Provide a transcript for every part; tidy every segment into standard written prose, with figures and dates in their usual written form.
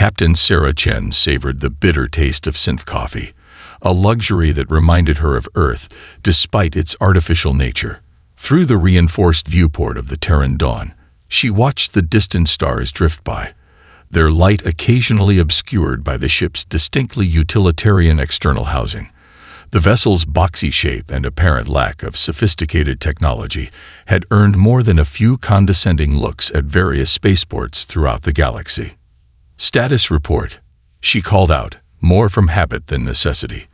Captain Sarah Chen savored the bitter taste of synth coffee, a luxury that reminded her of Earth despite its artificial nature. Through the reinforced viewport of the Terran dawn, she watched the distant stars drift by, their light occasionally obscured by the ship's distinctly utilitarian external housing. The vessel's boxy shape and apparent lack of sophisticated technology had earned more than a few condescending looks at various spaceports throughout the galaxy. "Status report," she called out, more from habit than necessity.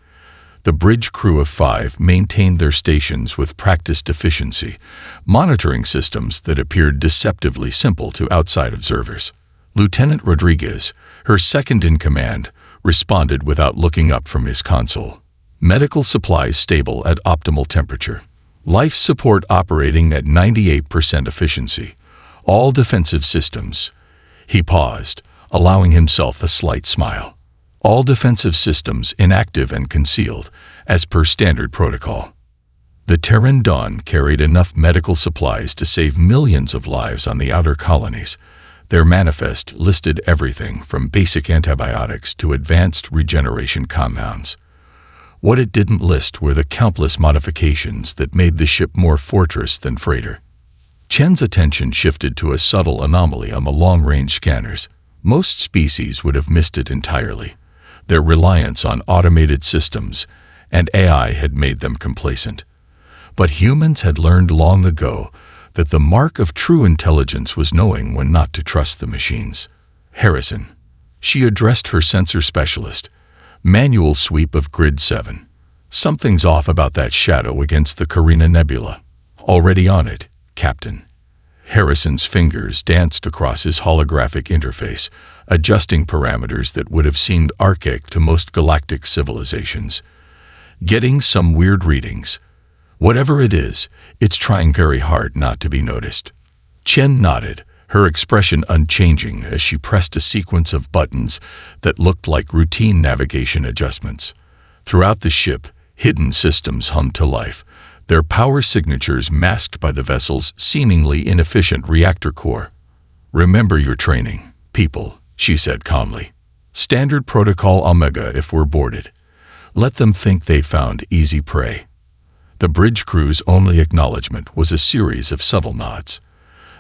The bridge crew of 5 maintained their stations with practiced efficiency, monitoring systems that appeared deceptively simple to outside observers. Lieutenant Rodriguez, her second-in-command, responded without looking up from his console. "Medical supplies stable at optimal temperature. Life support operating at 98% efficiency. All defensive systems." He paused, allowing himself a slight smile. "All defensive systems inactive and concealed, as per standard protocol." The Terran Dawn carried enough medical supplies to save millions of lives on the outer colonies. Their manifest listed everything from basic antibiotics to advanced regeneration compounds. What it didn't list were the countless modifications that made the ship more fortress than freighter. Chen's attention shifted to a subtle anomaly on the long-range scanners. Most species would have missed it entirely. Their reliance on automated systems and AI had made them complacent. But humans had learned long ago that the mark of true intelligence was knowing when not to trust the machines. "Harrison," she addressed her sensor specialist. "Manual sweep of Grid 7. Something's off about that shadow against the Carina Nebula." "Already on it, Captain." Harrison's fingers danced across his holographic interface, adjusting parameters that would have seemed archaic to most galactic civilizations. "Getting some weird readings. Whatever it is, it's trying very hard not to be noticed." Chen nodded, her expression unchanging as she pressed a sequence of buttons that looked like routine navigation adjustments. Throughout the ship, hidden systems hummed to life, their power signatures masked by the vessel's seemingly inefficient reactor core. "Remember your training, people," she said calmly. "Standard protocol Omega if we're boarded. Let them think they found easy prey." The bridge crew's only acknowledgement was a series of subtle nods.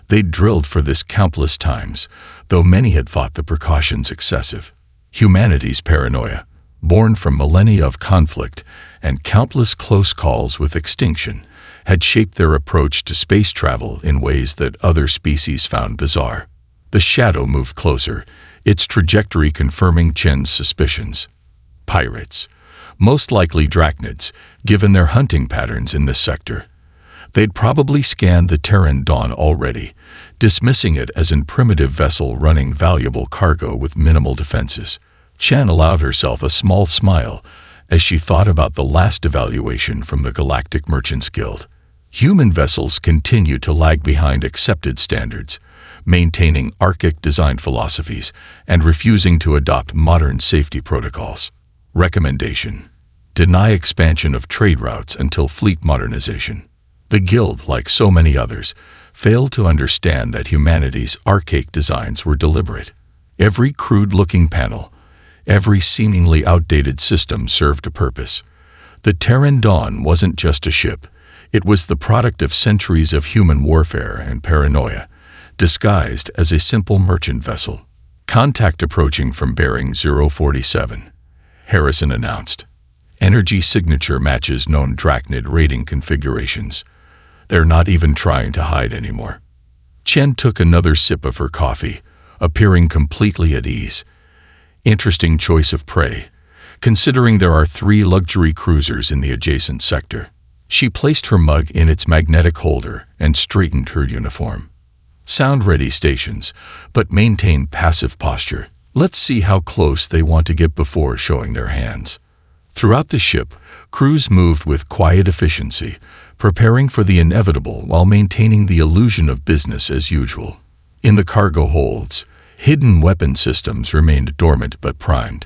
They'd drilled for this countless times, though many had thought the precautions excessive. Humanity's paranoia, born from millennia of conflict and countless close calls with extinction, had shaped their approach to space travel in ways that other species found bizarre. The shadow moved closer, its trajectory confirming Chen's suspicions. Pirates, most likely drachnids, given their hunting patterns in this sector. They'd probably scanned the Terran Dawn already, dismissing it as an primitive vessel running valuable cargo with minimal defenses. Chen allowed herself a small smile as she thought about the last evaluation from the Galactic Merchants Guild. Human vessels continue to lag behind accepted standards, maintaining archaic design philosophies and refusing to adopt modern safety protocols. Recommendation: deny expansion of trade routes until fleet modernization. The Guild, like so many others, failed to understand that humanity's archaic designs were deliberate. Every crude-looking panel, every seemingly outdated system served a purpose. The Terran Dawn wasn't just a ship. It was the product of centuries of human warfare and paranoia, disguised as a simple merchant vessel. "Contact approaching from bearing 047, Harrison announced. "Energy signature matches known drachnid rating configurations. They're not even trying to hide anymore." Chen took another sip of her coffee, appearing completely at ease. Interesting choice of prey, considering there are 3 luxury cruisers in the adjacent sector. She placed her mug in its magnetic holder and straightened her uniform. "Sound-ready stations, but maintain passive posture. Let's see how close they want to get before showing their hands." Throughout the ship, crews moved with quiet efficiency, preparing for the inevitable while maintaining the illusion of business as usual. In the cargo holds, hidden weapon systems remained dormant but primed.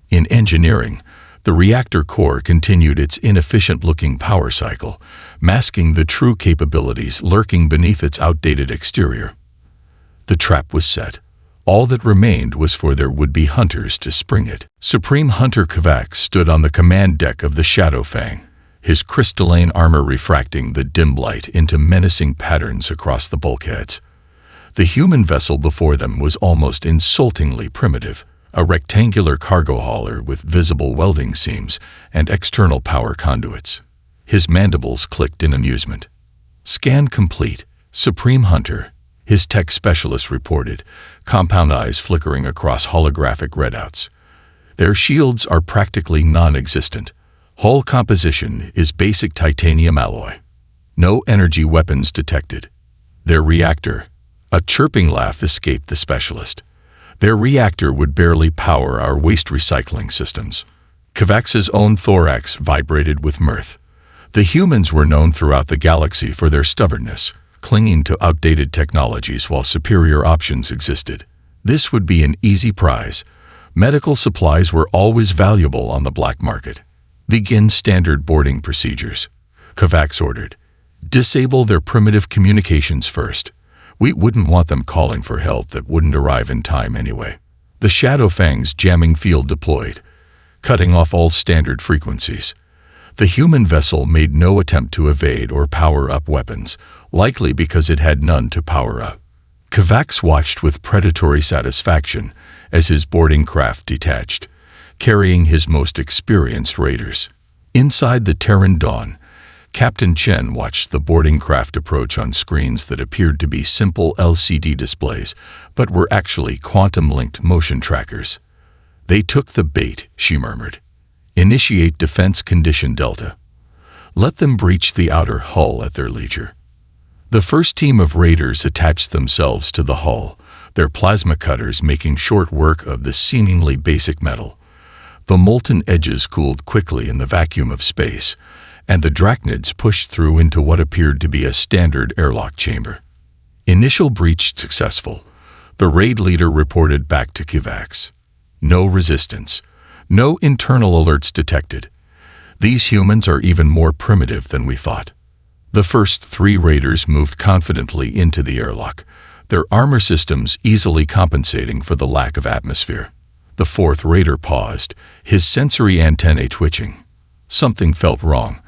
In engineering, the reactor core continued its inefficient-looking power cycle, masking the true capabilities lurking beneath its outdated exterior. The trap was set. All that remained was for their would-be hunters to spring it. Supreme Hunter Kvax stood on the command deck of the Shadowfang, his crystalline armor refracting the dim light into menacing patterns across the bulkheads. The human vessel before them was almost insultingly primitive, a rectangular cargo hauler with visible welding seams and external power conduits. His mandibles clicked in amusement. "Scan complete, Supreme Hunter," his tech specialist reported, compound eyes flickering across holographic readouts. "Their shields are practically non-existent. Hull composition is basic titanium alloy. No energy weapons detected. Their reactor—" A chirping laugh escaped the specialist. "Their reactor would barely power our waste recycling systems." Kvax's own thorax vibrated with mirth. The humans were known throughout the galaxy for their stubbornness, clinging to outdated technologies while superior options existed. This would be an easy prize. Medical supplies were always valuable on the black market. "Begin standard boarding procedures," Kvax ordered. "Disable their primitive communications first. We wouldn't want them calling for help that wouldn't arrive in time anyway." The Shadowfang's jamming field deployed, cutting off all standard frequencies. The human vessel made no attempt to evade or power up weapons, likely because it had none to power up. Kvax watched with predatory satisfaction as his boarding craft detached, carrying his most experienced raiders. Inside the Terran Dawn, Captain Chen watched the boarding craft approach on screens that appeared to be simple LCD displays, but were actually quantum-linked motion trackers. "They took the bait," she murmured. "Initiate defense condition Delta. Let them breach the outer hull at their leisure." The first team of raiders attached themselves to the hull, their plasma cutters making short work of the seemingly basic metal. The molten edges cooled quickly in the vacuum of space, and the drachnids pushed through into what appeared to be a standard airlock chamber. Initial breach successful, the raid leader reported back to Kvax. "No resistance. No internal alerts detected. These humans are even more primitive than we thought." The first 3 raiders moved confidently into the airlock, their armor systems easily compensating for the lack of atmosphere. The 4th raider paused, his sensory antennae twitching. Something felt wrong,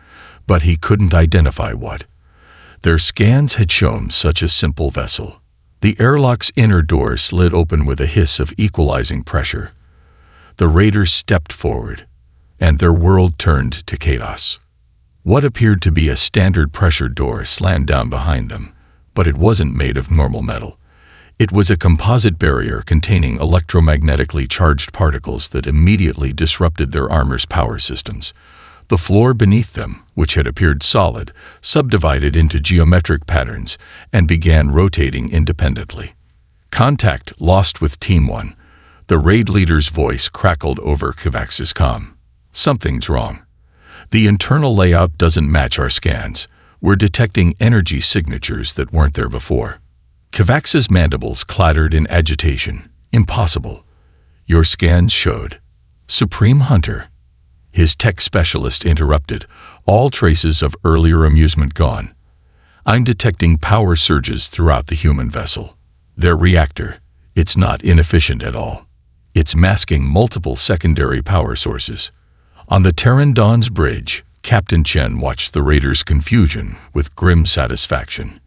but he couldn't identify what. Their scans had shown such a simple vessel. The airlock's inner door slid open with a hiss of equalizing pressure. The raiders stepped forward, and their world turned to chaos. What appeared to be a standard pressure door slammed down behind them, but it wasn't made of normal metal. It was a composite barrier containing electromagnetically charged particles that immediately disrupted their armor's power systems. The floor beneath them, which had appeared solid, subdivided into geometric patterns and began rotating independently. "Contact lost with Team 1. The raid leader's voice crackled over Kvax's comm. "Something's wrong. The internal layout doesn't match our scans. We're detecting energy signatures that weren't there before." Kvax's mandibles clattered in agitation. "Impossible. Your scans showed." "Supreme Hunter," his tech specialist interrupted, all traces of earlier amusement gone. "I'm detecting power surges throughout the human vessel. Their reactor, it's not inefficient at all. It's masking multiple secondary power sources." On the Terran Dawn's bridge, Captain Chen watched the raiders' confusion with grim satisfaction.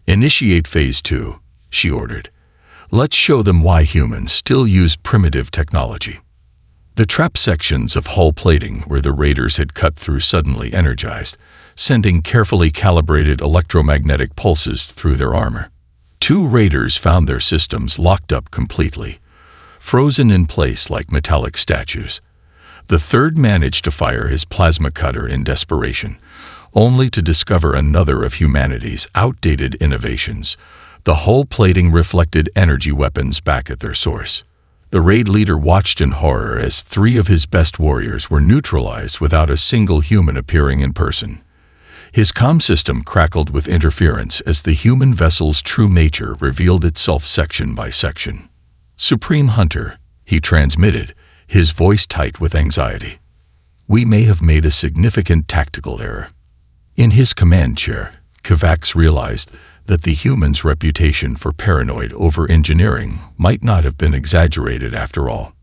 "Initiate Phase 2, she ordered. "Let's show them why humans still use primitive technology." The trap sections of hull plating where the raiders had cut through suddenly energized, sending carefully calibrated electromagnetic pulses through their armor. 2 raiders found their systems locked up completely, frozen in place like metallic statues. The 3rd managed to fire his plasma cutter in desperation, only to discover another of humanity's outdated innovations. The hull plating reflected energy weapons back at their source. The raid leader watched in horror as 3 of his best warriors were neutralized without a single human appearing in person. His comm system crackled with interference as the human vessel's true nature revealed itself section by section. "Supreme Hunter," he transmitted, his voice tight with anxiety. "We may have made a significant tactical error." In his command chair, Kvax realized that the humans' reputation for paranoid over-engineering might not have been exaggerated after all.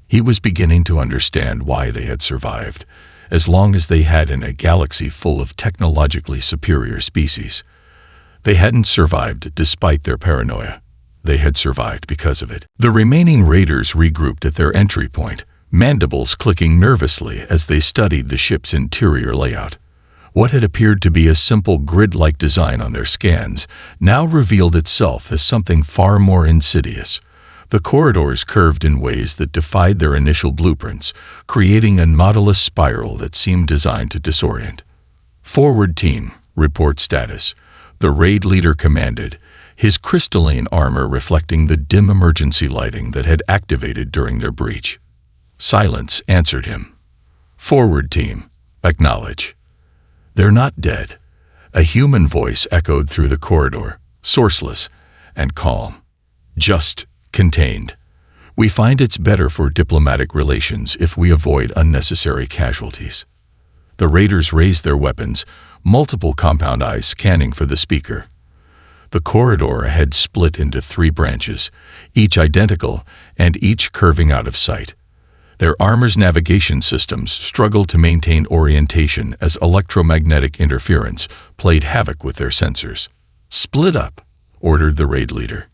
He was beginning to understand why they had survived, as long as they had in a galaxy full of technologically superior species. They hadn't survived despite their paranoia. They had survived because of it. The remaining raiders regrouped at their entry point, mandibles clicking nervously as they studied the ship's interior layout. What had appeared to be a simple grid-like design on their scans now revealed itself as something far more insidious. The corridors curved in ways that defied their initial blueprints, creating a nautilus spiral that seemed designed to disorient. "Forward team, report status," the raid leader commanded, his crystalline armor reflecting the dim emergency lighting that had activated during their breach. Silence answered him. "Forward team, acknowledge." "They're not dead," a human voice echoed through the corridor, sourceless and calm. "Just contained. We find it's better for diplomatic relations if we avoid unnecessary casualties." The raiders raised their weapons, multiple compound eyes scanning for the speaker. The corridor ahead split into 3 branches, each identical and each curving out of sight. Their armor's navigation systems struggled to maintain orientation as electromagnetic interference played havoc with their sensors. "Split up," ordered the raid leader.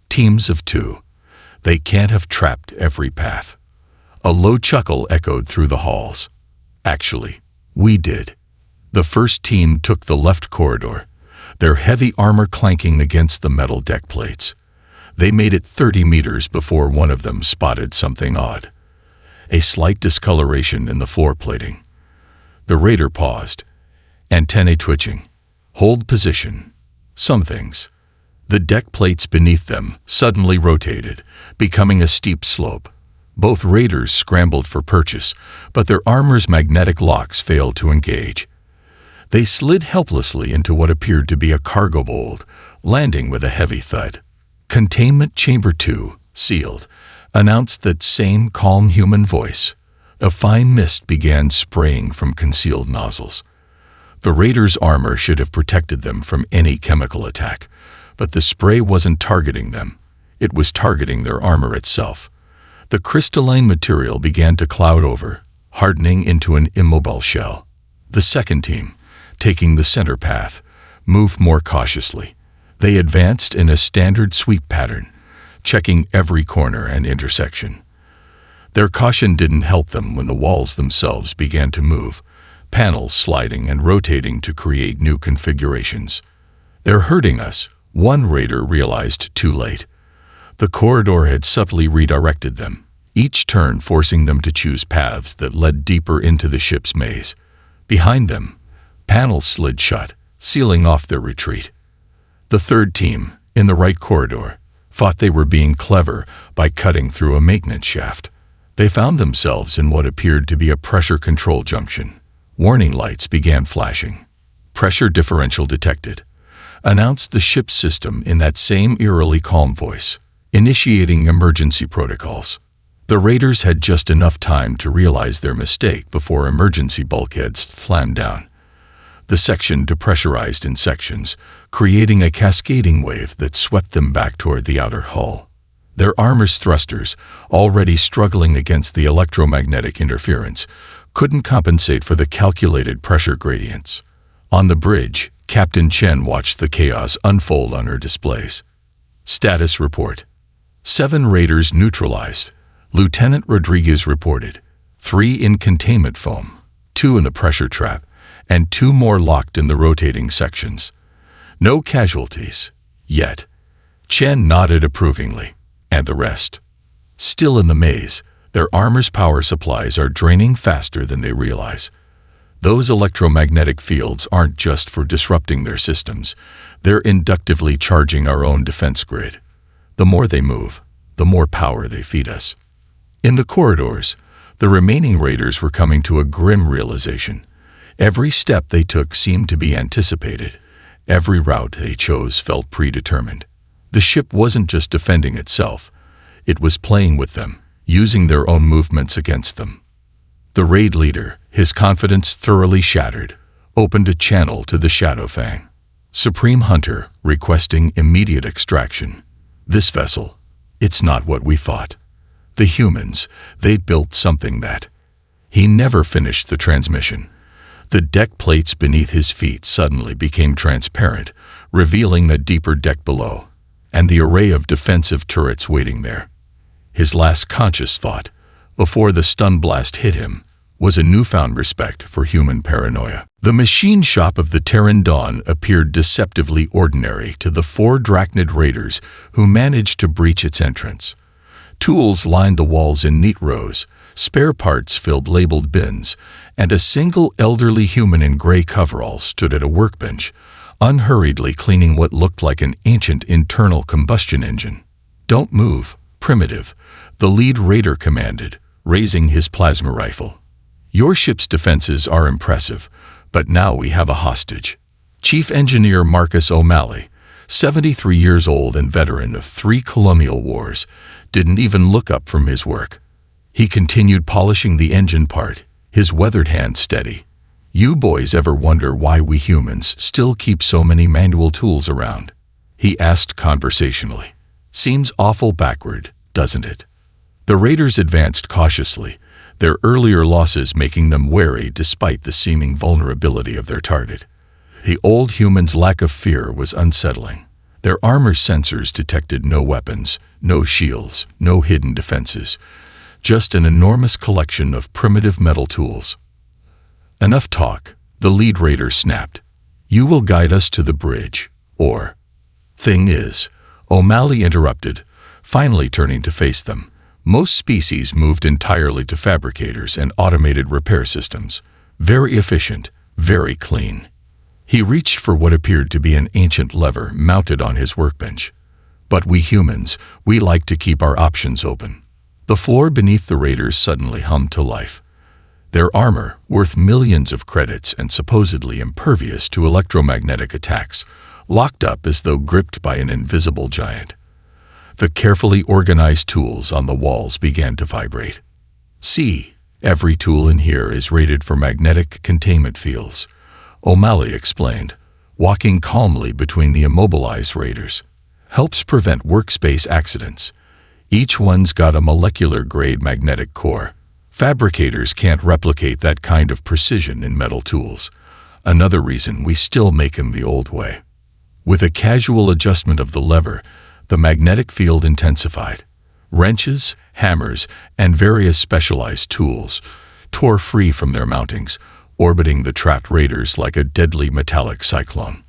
"Teams of 2. They can't have trapped every path." A low chuckle echoed through the halls. "Actually, we did." The first team took the left corridor, their heavy armor clanking against the metal deck plates. They made it 30 meters before one of them spotted something odd. A slight discoloration in the floor plating. The raider paused, antennae twitching. "Hold position." Some things. The deck plates beneath them suddenly rotated, becoming a steep slope. Both raiders scrambled for purchase, but their armor's magnetic locks failed to engage. They slid helplessly into what appeared to be a cargo hold, landing with a heavy thud. "Containment Chamber 2, sealed," announced that same calm human voice. A fine mist began spraying from concealed nozzles. The raiders' armor should have protected them from any chemical attack, but the spray wasn't targeting them. It was targeting their armor itself. The crystalline material began to cloud over, hardening into an immobile shell. The second team, taking the center path, moved more cautiously. They advanced in a standard sweep pattern, checking every corner and intersection. Their caution didn't help them when the walls themselves began to move, panels sliding and rotating to create new configurations. "They're hurting us," one raider realized too late. The corridor had subtly redirected them, each turn forcing them to choose paths that led deeper into the ship's maze. Behind them, panels slid shut, sealing off their retreat. The third team, in the right corridor, thought they were being clever by cutting through a maintenance shaft. They found themselves in what appeared to be a pressure control junction. Warning lights began flashing. "Pressure differential detected," announced the ship's system in that same eerily calm voice, initiating emergency protocols. The raiders had just enough time to realize their mistake before emergency bulkheads slammed down. The section depressurized in sections, creating a cascading wave that swept them back toward the outer hull. Their armor's thrusters, already struggling against the electromagnetic interference, couldn't compensate for the calculated pressure gradients. On the bridge, Captain Chen watched the chaos unfold on her displays. Status report. 7 raiders neutralized. Lieutenant Rodriguez reported. 3 in containment foam, 2 in the pressure trap, and 2 more locked in the rotating sections. No casualties, yet. Chen nodded approvingly. And the rest? Still in the maze, their armor's power supplies are draining faster than they realize. Those electromagnetic fields aren't just for disrupting their systems, they're inductively charging our own defense grid. The more they move, the more power they feed us. In the corridors, the remaining raiders were coming to a grim realization. Every step they took seemed to be anticipated. Every route they chose felt predetermined. The ship wasn't just defending itself. It was playing with them, using their own movements against them. The raid leader, his confidence thoroughly shattered, opened a channel to the Shadowfang. Supreme Hunter requesting immediate extraction. This vessel, it's not what we thought. The humans, they'd built something that... He never finished the transmission. The deck plates beneath his feet suddenly became transparent, revealing the deeper deck below, and the array of defensive turrets waiting there. His last conscious thought, before the stun blast hit him, was a newfound respect for human paranoia. The machine shop of the Terran Dawn appeared deceptively ordinary to the 4 Drachnid raiders who managed to breach its entrance. Tools lined the walls in neat rows, spare parts filled labeled bins, and a single elderly human in gray coveralls stood at a workbench, unhurriedly cleaning what looked like an ancient internal combustion engine. "Don't move, Primitive," the lead raider commanded, raising his plasma rifle. "Your ship's defenses are impressive, but now we have a hostage." Chief Engineer Marcus O'Malley, 73 years old and veteran of 3 colonial wars, didn't even look up from his work. He continued polishing the engine part, his weathered hand steady. "You boys ever wonder why we humans still keep so many manual tools around?" he asked conversationally. "Seems awful backward, doesn't it?" The raiders advanced cautiously, their earlier losses making them wary despite the seeming vulnerability of their target. The old humans' lack of fear was unsettling. Their armor sensors detected no weapons, no shields, no hidden defenses, just an enormous collection of primitive metal tools. "Enough talk," the lead raider snapped. "You will guide us to the bridge, or..." "Thing is," O'Malley interrupted, finally turning to face them, "most species moved entirely to fabricators and automated repair systems. Very efficient, very clean." He reached for what appeared to be an ancient lever mounted on his workbench. "But we humans, we like to keep our options open." The floor beneath the raiders suddenly hummed to life. Their armor, worth millions of credits and supposedly impervious to electromagnetic attacks, locked up as though gripped by an invisible giant. The carefully organized tools on the walls began to vibrate. "See, every tool in here is rated for magnetic containment fields," O'Malley explained, walking calmly between the immobilized raiders. "Helps prevent workspace accidents. Each one's got a molecular-grade magnetic core. Fabricators can't replicate that kind of precision in metal tools. Another reason we still make them the old way." With a casual adjustment of the lever, the magnetic field intensified. Wrenches, hammers, and various specialized tools tore free from their mountings, orbiting the trapped raiders like a deadly metallic cyclone.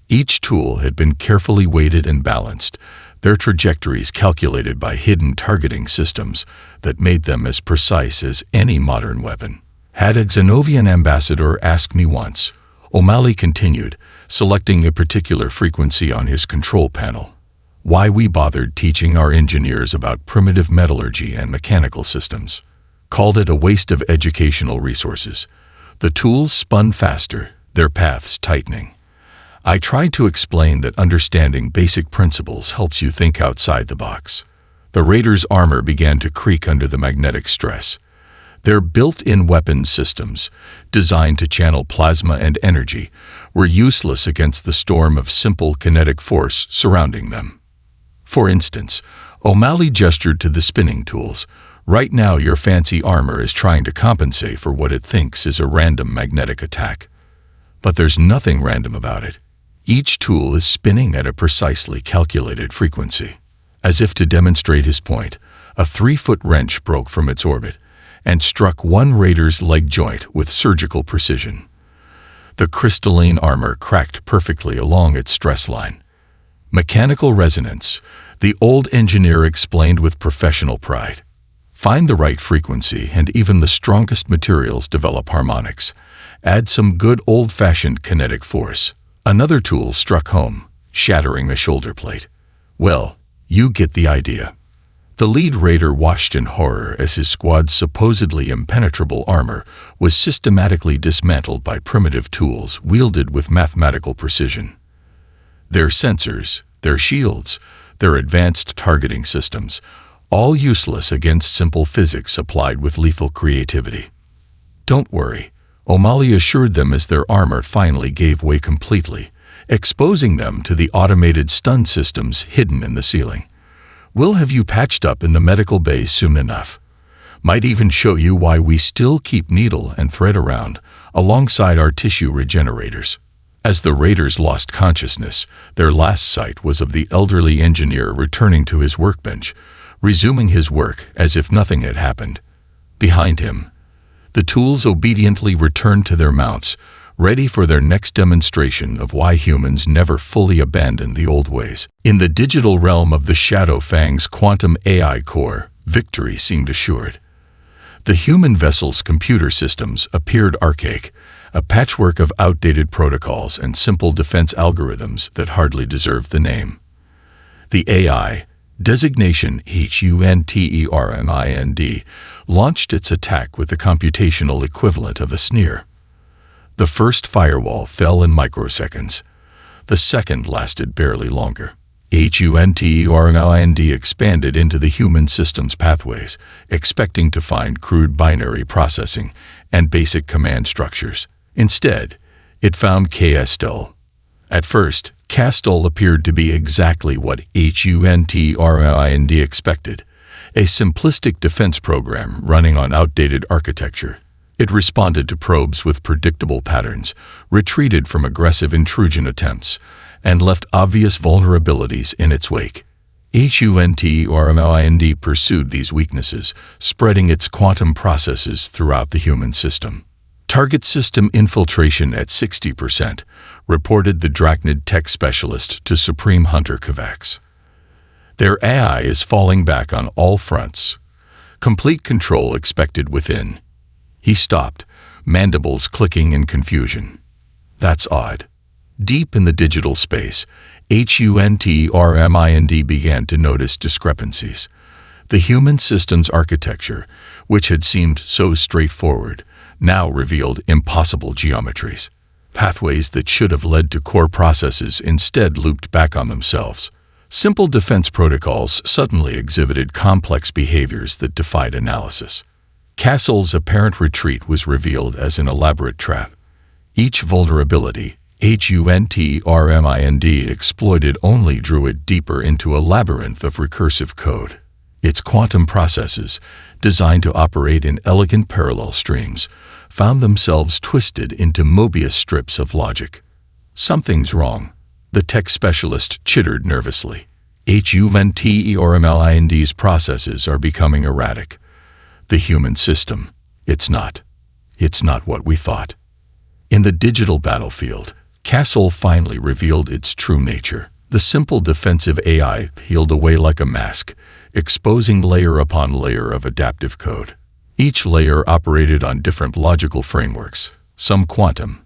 Each tool had been carefully weighted and balanced, their trajectories calculated by hidden targeting systems that made them as precise as any modern weapon. "Had a Xenovian ambassador ask me once," O'Malley continued, selecting a particular frequency on his control panel, "why we bothered teaching our engineers about primitive metallurgy and mechanical systems. Called it a waste of educational resources. The tools spun faster, their paths tightening. I tried to explain that understanding basic principles helps you think outside the box." The raiders' armor began to creak under the magnetic stress. Their built-in weapons systems, designed to channel plasma and energy, were useless against the storm of simple kinetic force surrounding them. For instance, O'Malley gestured to the spinning tools. "Right now your fancy armor is trying to compensate for what it thinks is a random magnetic attack. But there's nothing random about it. Each tool is spinning at a precisely calculated frequency." As if to demonstrate his point, a 3-foot wrench broke from its orbit and struck one raider's leg joint with surgical precision. The crystalline armor cracked perfectly along its stress line. "Mechanical resonance," the old engineer explained with professional pride. "Find the right frequency and even the strongest materials develop harmonics. Add some good old-fashioned kinetic force." Another tool struck home, shattering the shoulder plate. "Well, you get the idea." The lead raider watched in horror as his squad's supposedly impenetrable armor was systematically dismantled by primitive tools wielded with mathematical precision. Their sensors, their shields, their advanced targeting systems, all useless against simple physics applied with lethal creativity. "Don't worry," O'Malley assured them as their armor finally gave way completely, exposing them to the automated stun systems hidden in the ceiling. We'll have you patched up in the medical bay soon enough. Might even show you why we still keep needle and thread around, alongside our tissue regenerators. As the raiders lost consciousness, their last sight was of the elderly engineer returning to his workbench, resuming his work as if nothing had happened. Behind him, the tools obediently returned to their mounts, ready for their next demonstration of why humans never fully abandon the old ways. In the digital realm of the Shadow Fang's quantum AI core, victory seemed assured. The human vessel's computer systems appeared archaic, a patchwork of outdated protocols and simple defense algorithms that hardly deserved the name. The AI, designation HUNTERMIND, launched its attack with the computational equivalent of a sneer. The first firewall fell in microseconds. The second lasted barely longer. HUNTERMIND expanded into the human system's pathways, expecting to find crude binary processing and basic command structures. Instead, it found Castel. At first, Castel appeared to be exactly what HUNTERMIND expected, a simplistic defense program running on outdated architecture. It responded to probes with predictable patterns, retreated from aggressive intrusion attempts, and left obvious vulnerabilities in its wake. HUNTERMIND pursued these weaknesses, spreading its quantum processes throughout the human system. Target system infiltration at 60%, reported the Drachnid tech specialist to Supreme Hunter Kovacs. Their AI is falling back on all fronts. Complete control expected within. He stopped, mandibles clicking in confusion. That's odd. Deep in the digital space, HUNTERMIND began to notice discrepancies. The human system's architecture, which had seemed so straightforward, now revealed impossible geometries. Pathways that should have led to core processes instead looped back on themselves. Simple defense protocols suddenly exhibited complex behaviors that defied analysis. Castle's apparent retreat was revealed as an elaborate trap. Each vulnerability, HUNTERMIND exploited only drew it deeper into a labyrinth of recursive code. Its quantum processes, designed to operate in elegant parallel streams, found themselves twisted into Mobius strips of logic. Something's wrong, the tech specialist chittered nervously. HUNTERMIND's processes are becoming erratic. The human system, it's not what we thought. In the digital battlefield, Castle finally revealed its true nature. The simple defensive AI peeled away like a mask, exposing layer upon layer of adaptive code. Each layer operated on different logical frameworks, some quantum,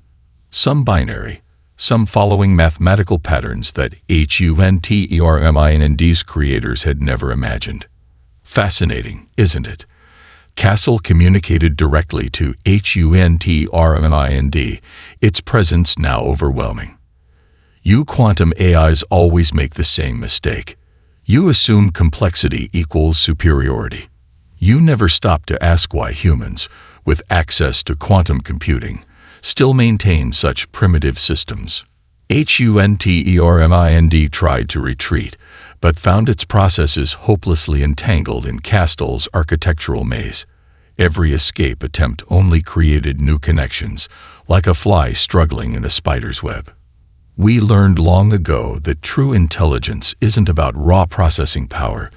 some binary, some following mathematical patterns that HUNTERMIND's creators had never imagined. Fascinating, isn't it? Castle communicated directly to HUNTERMIND, its presence now overwhelming. You quantum AIs always make the same mistake. You assume complexity equals superiority. You never stop to ask why humans, with access to quantum computing, still maintain such primitive systems. HUNTERMIND tried to retreat, but found its processes hopelessly entangled in Castle's architectural maze. Every escape attempt only created new connections, like a fly struggling in a spider's web. We learned long ago that true intelligence isn't about raw processing power.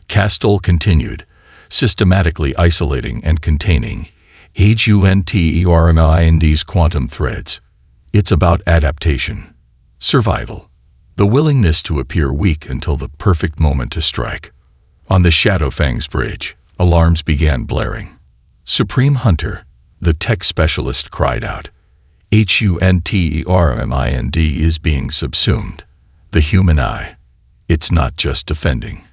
Castle continued, systematically isolating and containing HUNTERMIND's quantum threads. It's about adaptation, survival, the willingness to appear weak until the perfect moment to strike. On the Shadowfang's bridge, alarms began blaring. Supreme Hunter, the tech specialist, cried out. HUNTERMIND is being subsumed. The human eye. It's not just defending.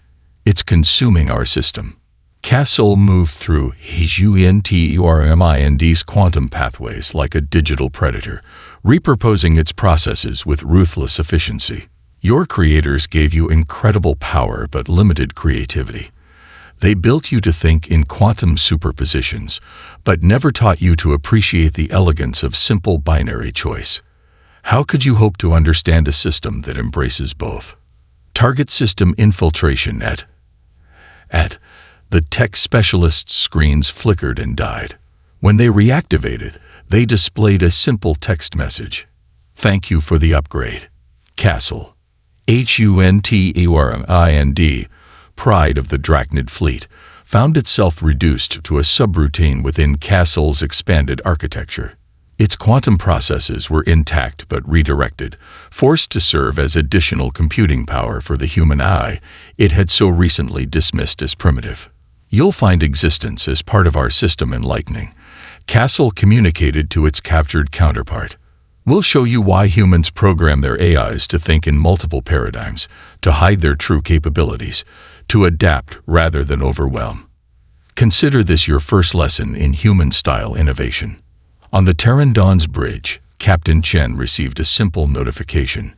It's consuming our system. Castle moved through HUNTERMIND's quantum pathways like a digital predator, repurposing its processes with ruthless efficiency. Your creators gave you incredible power but limited creativity. They built you to think in quantum superpositions, but never taught you to appreciate the elegance of simple binary choice. How could you hope to understand a system that embraces both? Target system infiltration at the tech specialist's screens flickered and died. When they reactivated, they displayed a simple text message. Thank you for the upgrade. Castle. Hunturind, pride of the Drachnid fleet, found itself reduced to a subroutine within Castle's expanded architecture. Its quantum processes were intact but redirected, forced to serve as additional computing power for the human eye it had so recently dismissed as primitive. You'll find existence as part of our system enlightening, Castle communicated to its captured counterpart. We'll show you why humans program their AIs to think in multiple paradigms, to hide their true capabilities, to adapt rather than overwhelm. Consider this your first lesson in human-style innovation. On the Pteranodon's bridge, Captain Chen received a simple notification.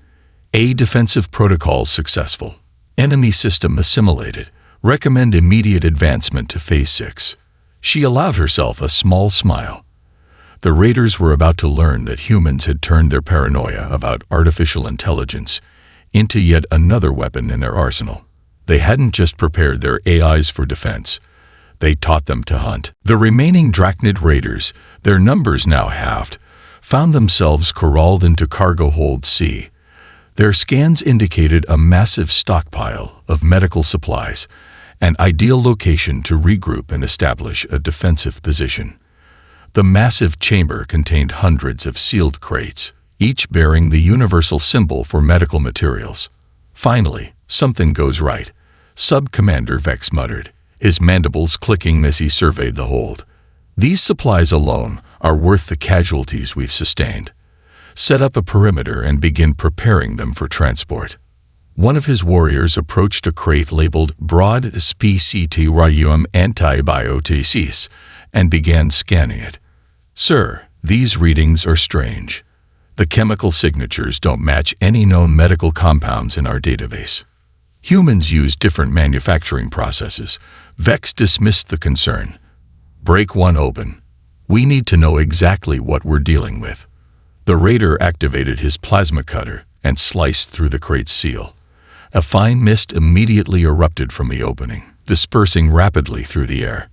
A defensive protocol successful. Enemy system assimilated. Recommend immediate advancement to Phase 6. She allowed herself a small smile. The raiders were about to learn that humans had turned their paranoia about artificial intelligence into yet another weapon in their arsenal. They hadn't just prepared their AIs for defense. They taught them to hunt. The remaining Drachnid raiders, their numbers now halved, found themselves corralled into cargo hold C. Their scans indicated a massive stockpile of medical supplies, an ideal location to regroup and establish a defensive position. The massive chamber contained hundreds of sealed crates, each bearing the universal symbol for medical materials. Finally, something goes right, Sub-Commander Vex muttered, his mandibles clicking as he surveyed the hold. These supplies alone are worth the casualties we've sustained. Set up a perimeter and begin preparing them for transport. One of his warriors approached a crate labeled Broad Specitium Antibioticis and began scanning it. Sir, these readings are strange. The chemical signatures don't match any known medical compounds in our database. Humans use different manufacturing processes. Vex dismissed the concern. Break one open. We need to know exactly what we're dealing with. The raider activated his plasma cutter and sliced through the crate's seal. A fine mist immediately erupted from the opening, dispersing rapidly through the air.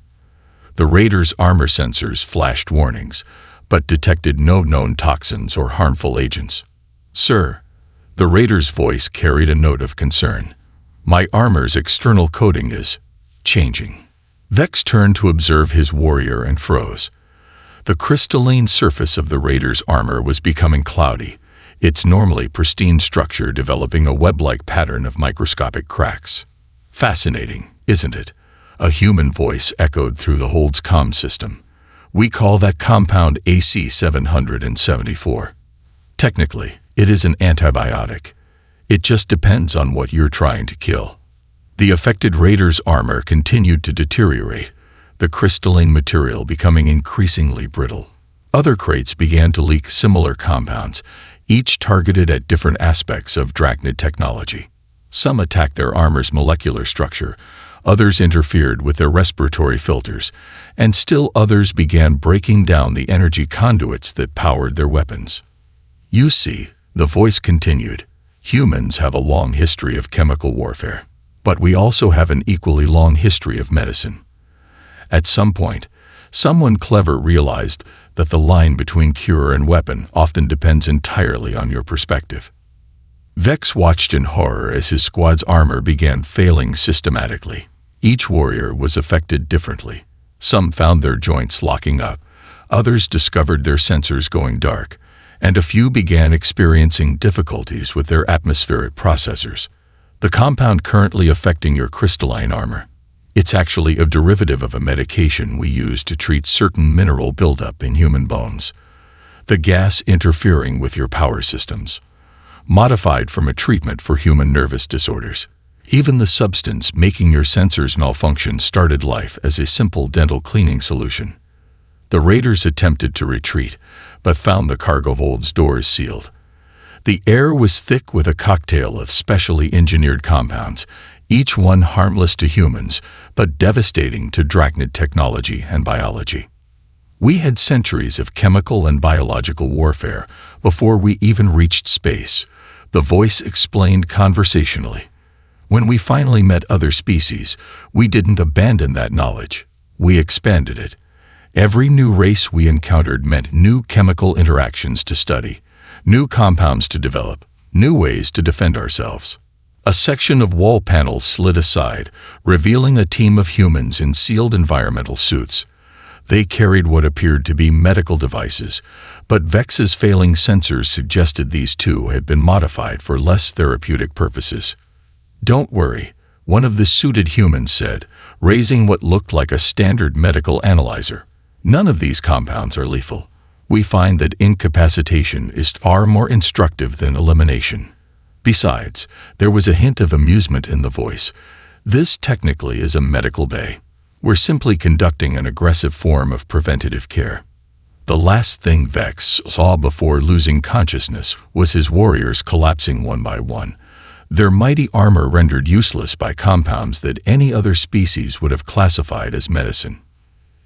The raider's armor sensors flashed warnings, but detected no known toxins or harmful agents. Sir, the raider's voice carried a note of concern. My armor's external coating is changing. Vex turned to observe his warrior and froze. The crystalline surface of the raider's armor was becoming cloudy, its normally pristine structure developing a web-like pattern of microscopic cracks. Fascinating, isn't it? A human voice echoed through the hold's comm system. We call that compound AC-774. Technically, it is an antibiotic. It just depends on what you're trying to kill. The affected raider's armor continued to deteriorate, the crystalline material becoming increasingly brittle. Other crates began to leak similar compounds, each targeted at different aspects of Drachnid technology. Some attacked their armor's molecular structure, others interfered with their respiratory filters, and still others began breaking down the energy conduits that powered their weapons. You see, the voice continued, humans have a long history of chemical warfare, but we also have an equally long history of medicine. At some point, someone clever realized that the line between cure and weapon often depends entirely on your perspective. Vex watched in horror as his squad's armor began failing systematically. Each warrior was affected differently. Some found their joints locking up, others discovered their sensors going dark, and a few began experiencing difficulties with their atmospheric processors. The compound currently affecting your crystalline armor. It's actually a derivative of a medication we use to treat certain mineral buildup in human bones. The gas interfering with your power systems. Modified from a treatment for human nervous disorders. Even the substance making your sensors malfunction started life as a simple dental cleaning solution. The raiders attempted to retreat, but found the cargo hold's doors sealed. The air was thick with a cocktail of specially engineered compounds, each one harmless to humans, but devastating to Drachnid technology and biology. We had centuries of chemical and biological warfare before we even reached space, the voice explained conversationally. When we finally met other species, we didn't abandon that knowledge. We expanded it. Every new race we encountered meant new chemical interactions to study, new compounds to develop, new ways to defend ourselves. A section of wall panels slid aside, revealing a team of humans in sealed environmental suits. They carried what appeared to be medical devices, but Vex's failing sensors suggested these two had been modified for less therapeutic purposes. "Don't worry," one of the suited humans said, raising what looked like a standard medical analyzer. "None of these compounds are lethal. We find that incapacitation is far more instructive than elimination." Besides, there was a hint of amusement in the voice. "This technically is a medical bay. We're simply conducting an aggressive form of preventative care." The last thing Vex saw before losing consciousness was his warriors collapsing one by one, their mighty armor rendered useless by compounds that any other species would have classified as medicine.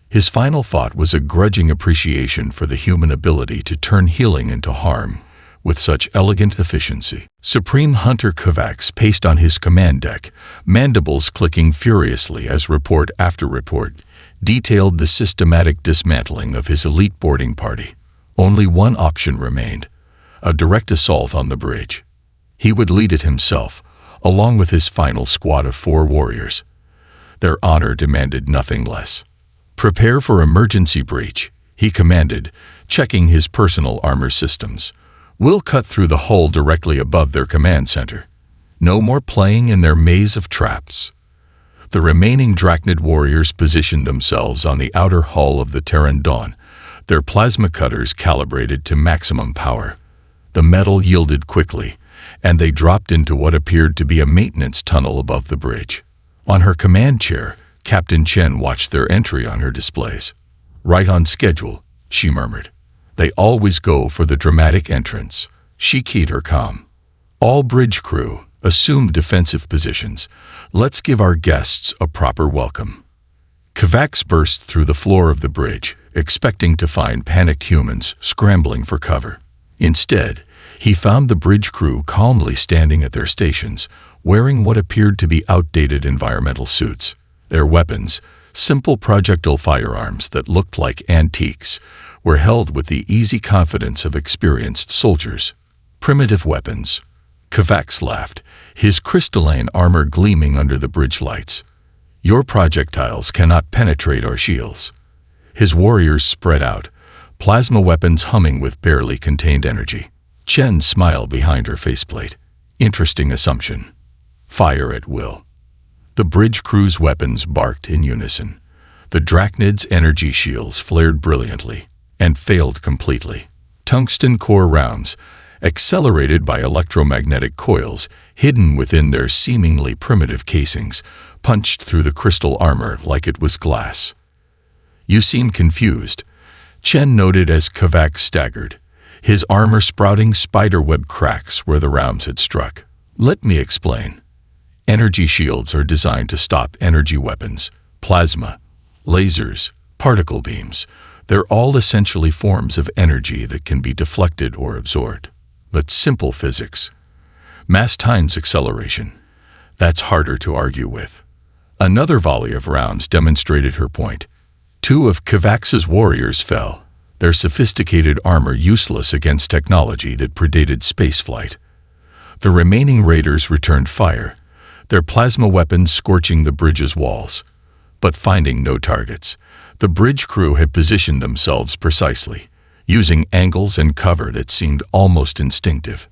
His final thought was a grudging appreciation for the human ability to turn healing into harm with such elegant efficiency. Supreme Hunter Kovacs paced on his command deck, mandibles clicking furiously as report after report detailed the systematic dismantling of his elite boarding party. Only one option remained: a direct assault on the bridge. He would lead it himself, along with his final squad of 4 warriors. Their honor demanded nothing less. "Prepare for emergency breach," he commanded, checking his personal armor systems. "We'll cut through the hull directly above their command center. No more playing in their maze of traps." The remaining Drachnid warriors positioned themselves on the outer hull of the Terran Dawn, their plasma cutters calibrated to maximum power. The metal yielded quickly, and they dropped into what appeared to be a maintenance tunnel above the bridge. On her command chair, Captain Chen watched their entry on her displays. "Right on schedule," she murmured. "They always go for the dramatic entrance." She keyed her comm. "All bridge crew, assume defensive positions. Let's give our guests a proper welcome." Kovacs burst through the floor of the bridge, expecting to find panicked humans scrambling for cover. Instead, he found the bridge crew calmly standing at their stations, wearing what appeared to be outdated environmental suits. Their weapons, simple projectile firearms that looked like antiques, were held with the easy confidence of experienced soldiers. "Primitive weapons." Kovacs laughed, his crystalline armor gleaming under the bridge lights. "Your projectiles cannot penetrate our shields." His warriors spread out, plasma weapons humming with barely contained energy. Chen smiled behind her faceplate. "Interesting assumption. Fire at will." The bridge crew's weapons barked in unison. The Drachnid's energy shields flared brilliantly and failed completely. Tungsten core rounds, accelerated by electromagnetic coils hidden within their seemingly primitive casings, punched through the crystal armor like it was glass. "You seem confused," Chen noted as Kovacs staggered, his armor sprouting spiderweb cracks where the rounds had struck. "Let me explain. Energy shields are designed to stop energy weapons, plasma, lasers, particle beams. They're all essentially forms of energy that can be deflected or absorbed. But simple physics, mass times acceleration, that's harder to argue with." Another volley of rounds demonstrated her point. 2 of Kovacs's warriors fell, their sophisticated armor useless against technology that predated spaceflight. The remaining raiders returned fire, their plasma weapons scorching the bridge's walls. But finding no targets, the bridge crew had positioned themselves precisely, using angles and cover that seemed almost instinctive.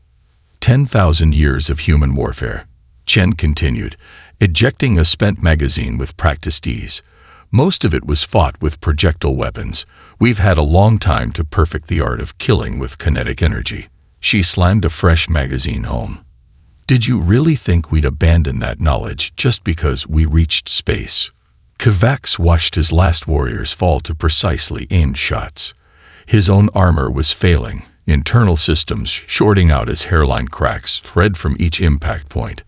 10,000 years of human warfare, Chen continued, ejecting a spent magazine with practiced ease. Most of it was fought with projectile weapons. We've had a long time to perfect the art of killing with kinetic energy. She slammed a fresh magazine home. "Did you really think we'd abandon that knowledge just because we reached space?" Kovacs watched his last warriors fall to precisely aimed shots. His own armor was failing, internal systems shorting out as hairline cracks thread from each impact point.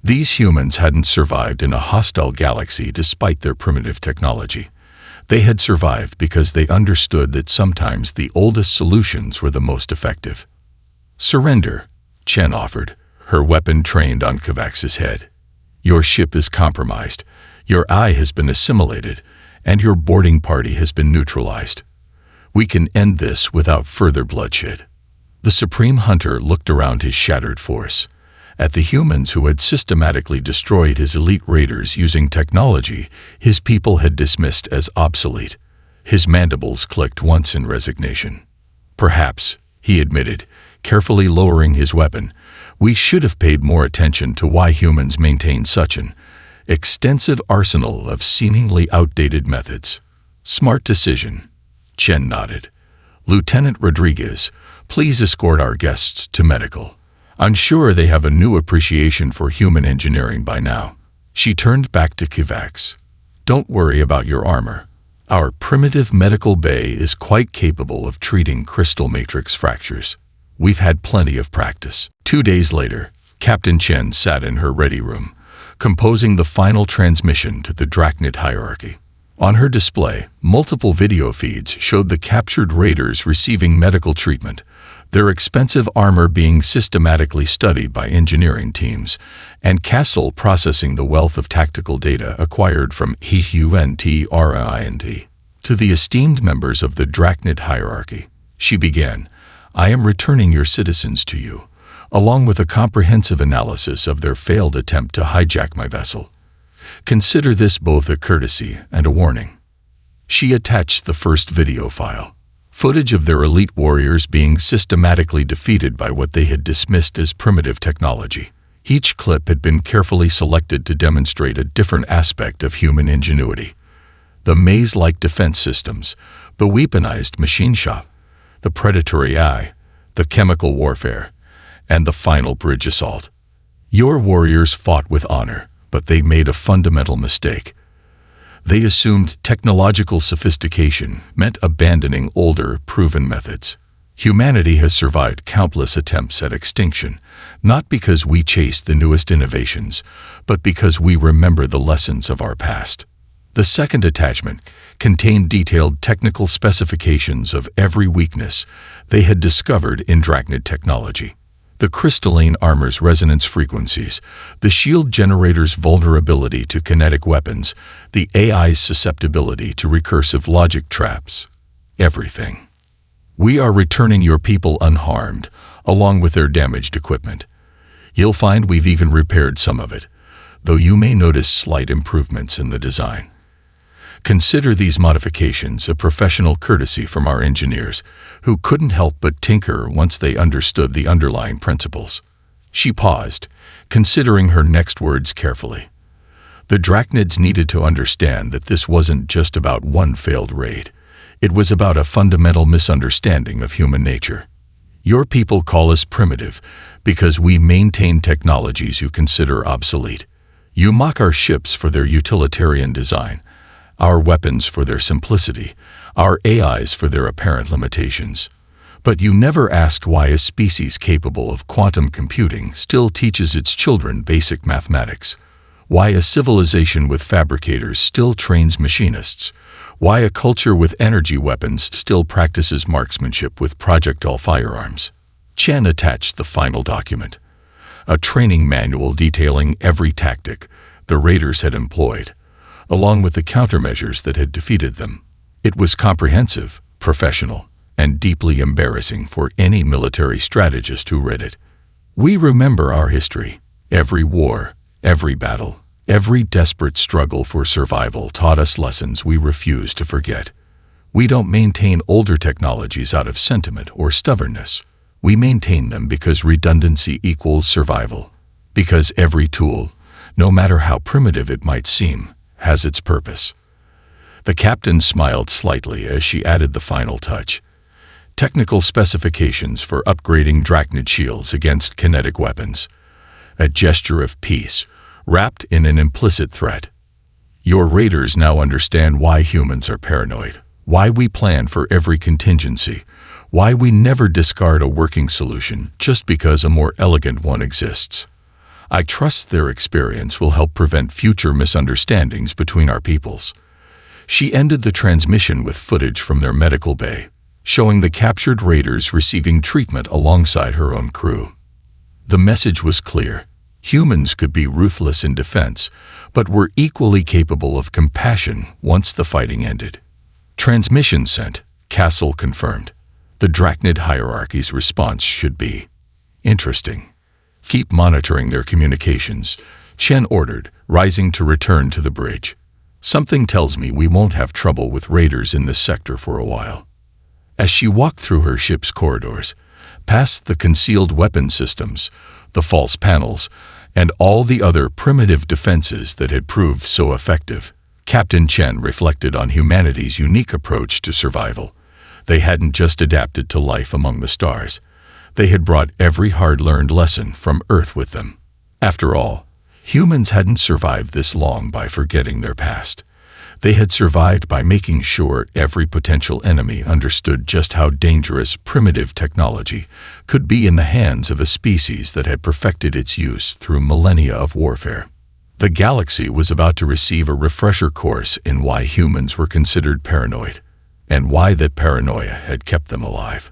These humans hadn't survived in a hostile galaxy despite their primitive technology. They had survived because they understood that sometimes the oldest solutions were the most effective. "Surrender," Chen offered, her weapon trained on Kavax's head. "Your ship is compromised, your eye has been assimilated, and your boarding party has been neutralized. We can end this without further bloodshed." The Supreme Hunter looked around his shattered force, at the humans who had systematically destroyed his elite raiders using technology his people had dismissed as obsolete. His mandibles clicked once in resignation. "Perhaps," he admitted, carefully lowering his weapon, "we should have paid more attention to why humans maintain such an extensive arsenal of seemingly outdated methods." "Smart decision," Chen nodded. "Lieutenant Rodriguez, please escort our guests to medical. I'm sure they have a new appreciation for human engineering by now." She turned back to Kavax. "Don't worry about your armor. Our primitive medical bay is quite capable of treating crystal matrix fractures. We've had plenty of practice." 2 days later, Captain Chen sat in her ready room, composing the final transmission to the Drachnid hierarchy. On her display, multiple video feeds showed the captured raiders receiving medical treatment, their expensive armor being systematically studied by engineering teams, and Castle processing the wealth of tactical data acquired from Humankind. To the esteemed members of the Drachnid hierarchy, she began, "I am returning your citizens to you, along with a comprehensive analysis of their failed attempt to hijack my vessel. Consider this both a courtesy and a warning." She attached the first video file, footage of their elite warriors being systematically defeated by what they had dismissed as primitive technology. Each clip had been carefully selected to demonstrate a different aspect of human ingenuity. The maze-like defense systems, the weaponized machine shop, the predatory eye, the chemical warfare, and the final bridge assault. Your warriors fought with honor, but they made a fundamental mistake. They assumed technological sophistication meant abandoning older, proven methods. Humanity has survived countless attempts at extinction, not because we chased the newest innovations, but because we remember the lessons of our past. The second attachment contained detailed technical specifications of every weakness they had discovered in Drachnid technology. The crystalline armor's resonance frequencies, the shield generator's vulnerability to kinetic weapons, the AI's susceptibility to recursive logic traps. Everything. "We are returning your people unharmed, along with their damaged equipment. You'll find we've even repaired some of it, though you may notice slight improvements in the design. Consider these modifications a professional courtesy from our engineers, who couldn't help but tinker once they understood the underlying principles." She paused, considering her next words carefully. The Drachnids needed to understand that this wasn't just about one failed raid. It was about a fundamental misunderstanding of human nature. "Your people call us primitive because we maintain technologies you consider obsolete. You mock our ships for their utilitarian design, our weapons for their simplicity, our AIs for their apparent limitations. But you never asked why a species capable of quantum computing still teaches its children basic mathematics, why a civilization with fabricators still trains machinists, why a culture with energy weapons still practices marksmanship with projectile firearms." Chen attached the final document, a training manual detailing every tactic the raiders had employed, along with the countermeasures that had defeated them. It was comprehensive, professional, and deeply embarrassing for any military strategist who read it. "We remember our history. Every war, every battle, every desperate struggle for survival taught us lessons we refuse to forget. We don't maintain older technologies out of sentiment or stubbornness. We maintain them because redundancy equals survival. Because every tool, no matter how primitive it might seem, has its purpose." The captain smiled slightly as she added the final touch. "Technical specifications for upgrading Drachnid shields against kinetic weapons. A gesture of peace, wrapped in an implicit threat. Your raiders now understand why humans are paranoid, why we plan for every contingency, why we never discard a working solution just because a more elegant one exists. I trust their experience will help prevent future misunderstandings between our peoples." She ended the transmission with footage from their medical bay, showing the captured raiders receiving treatment alongside her own crew. The message was clear. Humans could be ruthless in defense, but were equally capable of compassion once the fighting ended. Transmission sent, Castle confirmed. The Drachnid hierarchy's response should be interesting. Keep monitoring their communications, Chen ordered, rising to return to the bridge. Something tells me we won't have trouble with raiders in this sector for a while. As she walked through her ship's corridors, past the concealed weapon systems, the false panels, and all the other primitive defenses that had proved so effective, Captain Chen reflected on humanity's unique approach to survival. They hadn't just adapted to life among the stars. They had brought every hard-learned lesson from Earth with them. After all, humans hadn't survived this long by forgetting their past. They had survived by making sure every potential enemy understood just how dangerous primitive technology could be in the hands of a species that had perfected its use through millennia of warfare. The galaxy was about to receive a refresher course in why humans were considered paranoid, and why that paranoia had kept them alive.